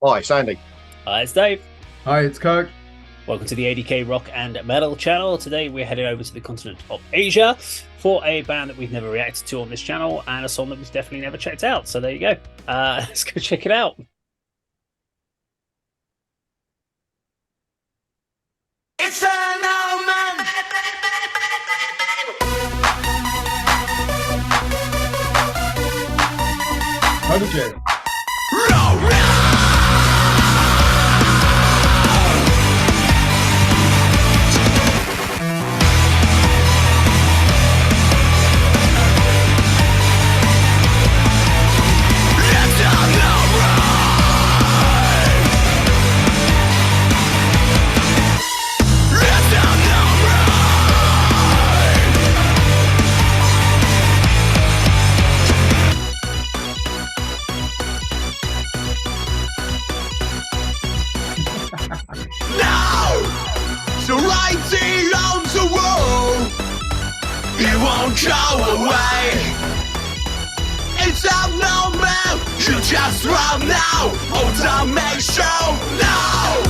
Hi, Sandy. Hi, it's Dave. Hi, it's Kirk. Welcome to the A.D.K rock and metal channel. Today we're heading over to the continent of Asia for a band that we've never reacted to on this channel and a song that we've definitely never checked out. So there you go. Let's go check it out. It's an Omen. A.D.K. So writing on the wall, it won't go away. It's abnormal, you just run now, automation now.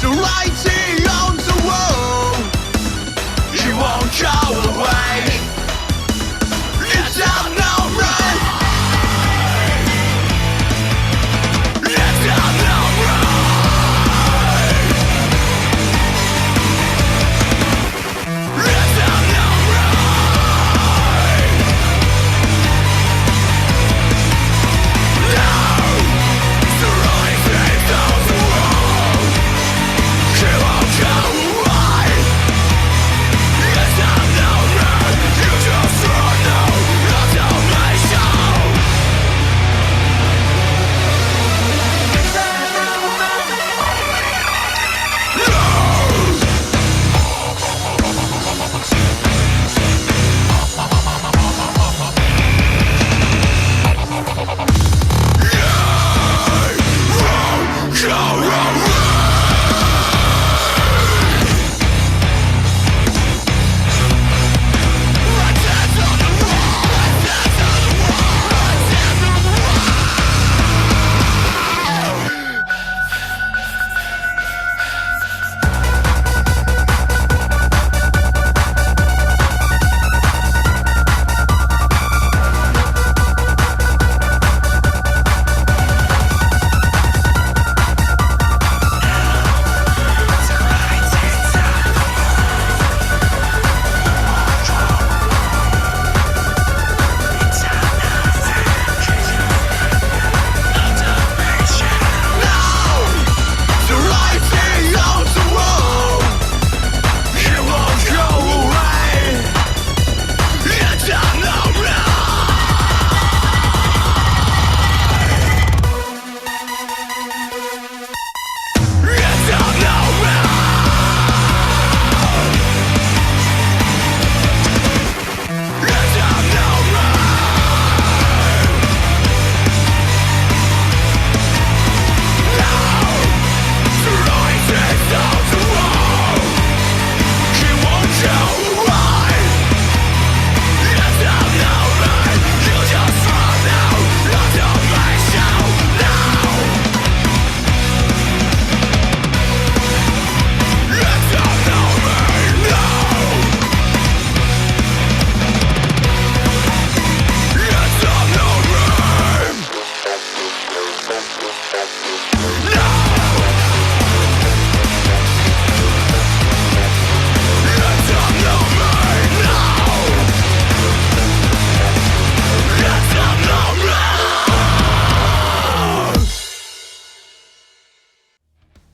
So writing on the wall, it won't go away. It's abnormal. It's abnormal.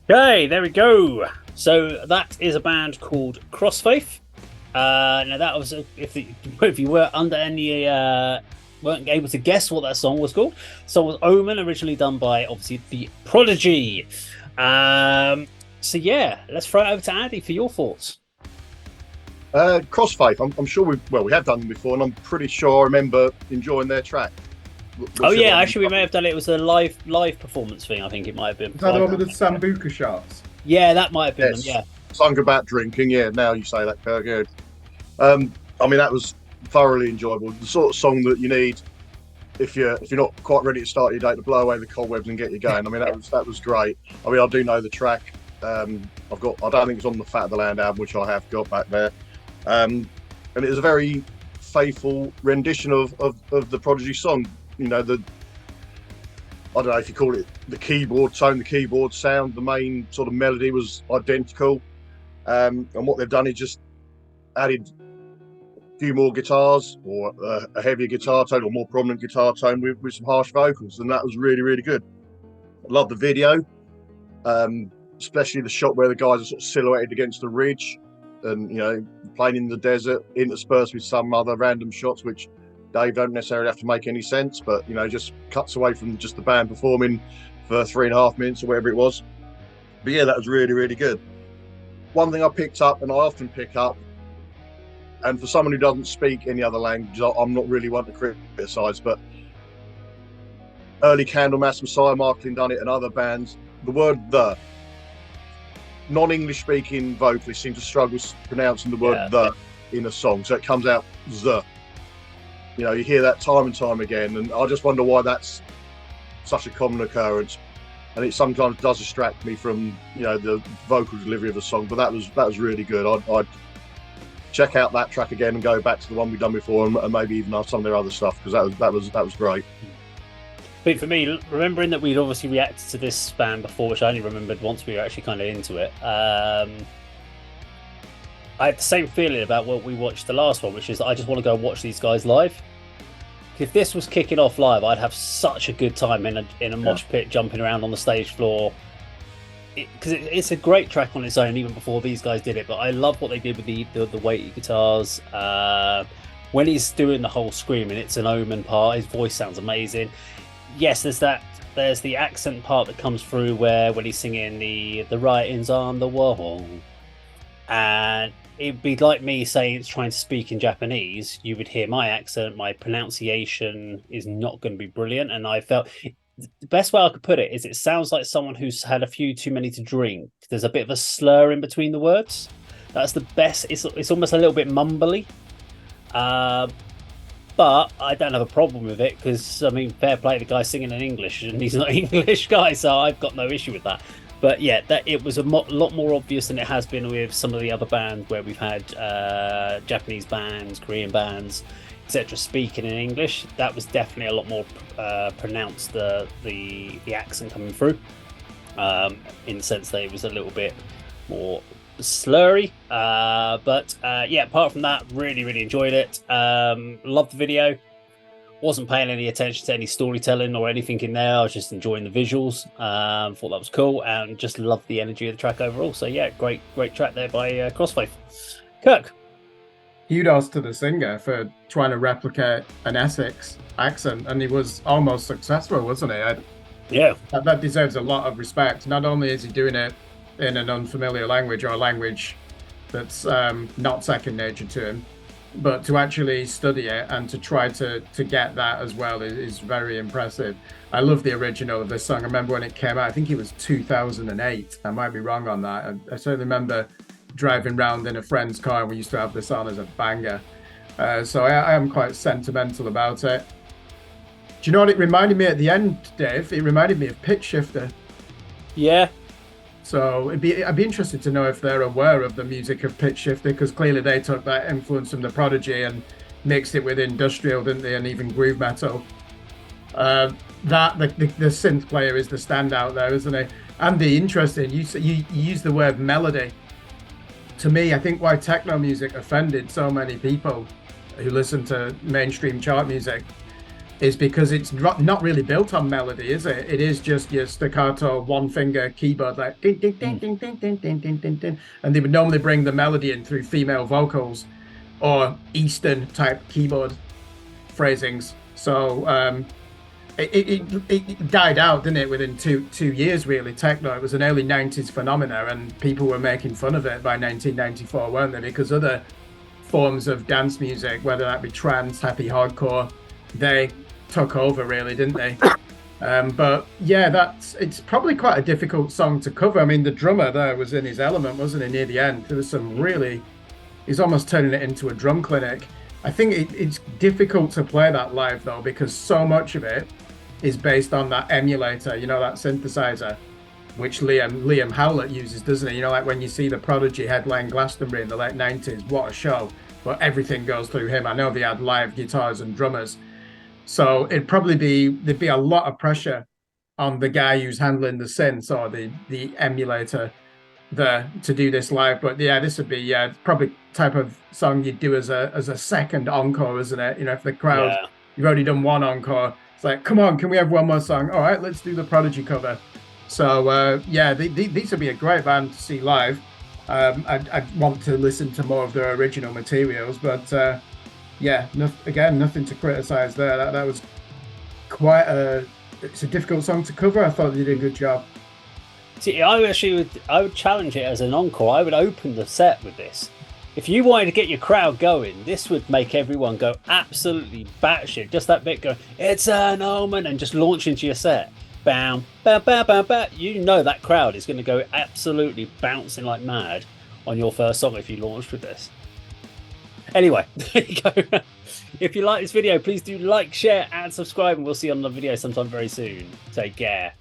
Okay, there we go. So that is a band called Crossfaith. Now that was if you were under any weren't able to guess what that song was called. The song was Omen, originally done by obviously the Prodigy. So yeah, let's throw it over to Andy for your thoughts. Crossfaith. I'm sure we have done them before, and I'm pretty sure I remember enjoying their track. Oh yeah, actually we may have done it. It was a live performance thing. I think it might have been. Is that the one with the Sambuca shots? Yeah, that might have been Yes. them. Yeah. Sung about drinking. Yeah, now you say that, Kirk. Yeah. I mean, that was thoroughly enjoyable. The sort of song that you need if you're not quite ready to start your day, to blow away the cobwebs and get you going. I mean, that was great. I mean, I do know the track. I don't think it's on the Fat of the Land album, which I have got back there. And it was a very faithful rendition of the Prodigy song. You know, I don't know if you call it the keyboard tone, the keyboard sound, the main sort of melody was identical. And what they've done is just added a few more guitars, or a heavier guitar tone, or more prominent guitar tone with some harsh vocals. And that was really, really good. I love the video, especially the shot where the guys are sort of silhouetted against the ridge and, you know, playing in the desert, interspersed with some other random shots, which Dave don't necessarily have to make any sense, but, you know, just cuts away from just the band performing for 3.5 minutes or whatever it was. But yeah, that was really, really good. One thing I picked up, and I often pick up, and for someone who doesn't speak any other language, I'm not really one to criticise, but early Candlemass, Messiah, Marklin done it, and other bands, the word "the," non-English speaking vocalists seem to struggle pronouncing the word "the" in a song, so it comes out "the." You know, you hear that time and time again, and I just wonder why that's such a common occurrence. And it sometimes does distract me from, you know, the vocal delivery of the song. But that was really good. I'd check out that track again and go back to the one we've done before, and maybe even some of their other stuff, because that was great. But for me, remembering that we'd obviously reacted to this band before, which I only remembered once we were actually kind of into it. I had the same feeling about what we watched the last one, which is that I just want to go watch these guys live. If this was kicking off live, I'd have such a good time in a mosh pit, jumping around on the stage floor. Because it's a great track on its own, even before these guys did it. But I love what they did with the weighty guitars. When he's doing the whole screaming, it's an Omen part. His voice sounds amazing. Yes, there's the accent part that comes through when he's singing the writings on the wall. And it'd be like me saying it's trying to speak in Japanese. You would hear my accent, my pronunciation is not going to be brilliant. And I felt the best way I could put it is it sounds like someone who's had a few too many to drink. There's a bit of a slur in between the words. That's the best. It's almost a little bit mumbly. But I don't have a problem with it because, I mean, fair play, the guy singing in English, and he's not an English guy, so I've got no issue with that. But yeah, it was a lot more obvious than it has been with some of the other bands where we've had Japanese bands, Korean bands, etc. speaking in English. That was definitely a lot more pronounced, the accent coming through, in the sense that it was a little bit more slurry. But yeah, apart from that, really, really enjoyed it. Loved the video. Wasn't paying any attention to any storytelling or anything in there. I was just enjoying the visuals. Thought that was cool, and just loved the energy of the track overall. So yeah, great track there by Crossfaith. Kirk. Kudos to the singer for trying to replicate an Essex accent, and he was almost successful, wasn't he? Yeah. That deserves a lot of respect. Not only is he doing it in an unfamiliar language, or a language that's not second nature to him, but to actually study it and to try to get that as well is very impressive. I love the original of this song. I remember when it came out, I think it was 2008. I might be wrong on that. I certainly remember driving around in a friend's car, and we used to have this on as a banger. So I am quite sentimental about it. Do you know what it reminded me at the end, Dave? It reminded me of Pitch Shifter. Yeah. So I'd be interested to know if they're aware of the music of Pitch Shifter, because clearly they took that influence from the Prodigy and mixed it with industrial, didn't they, and even groove metal. The synth player is the standout there, isn't he? Andy, interesting. You use the word melody. To me, I think why techno music offended so many people who listen to mainstream chart music is because it's not really built on melody, is it? It is just your staccato one finger keyboard, like ding ding ding ding ding ding ding ding ding ding, and they would normally bring the melody in through female vocals or Eastern type keyboard phrasings. So it died out, didn't it, within two years really. Techno, it was an early 90s phenomena, and people were making fun of it by 1994, weren't they? Because other forms of dance music, whether that be trance, happy hardcore, they took over really, didn't they? But yeah, it's probably quite a difficult song to cover. I mean, the drummer there was in his element, wasn't he, near the end? There was some really, he's almost turning it into a drum clinic. I think it's difficult to play that live though, because so much of it is based on that emulator, you know, that synthesizer, which Liam Howlett uses, doesn't he? You know, like when you see the Prodigy headline Glastonbury in the late 90s, what a show. But everything goes through him. I know they had live guitars and drummers. So there'd be a lot of pressure on the guy who's handling the synths or the emulator there to do this live. But yeah, this would be probably type of song you'd do as a second encore, isn't it? You know, if the crowd, you've already done one encore, it's like, come on, can we have one more song? All right, let's do the Prodigy cover. So yeah, these would be a great band to see live. I'd want to listen to more of their original materials, but yeah, nothing to criticize there. That was it's a difficult song to cover. I thought they did a good job. See, I would challenge it as an encore. I would open the set with this. If you wanted to get your crowd going, this would make everyone go absolutely batshit. Just that bit going, it's an Omen, and just launch into your set. Bam, bam, bam, bam, bam. You know that crowd is going to go absolutely bouncing like mad on your first song if you launched with this. Anyway, there you go. If you like this video, please do like, share, and subscribe, and we'll see you on the video sometime very soon. Take care.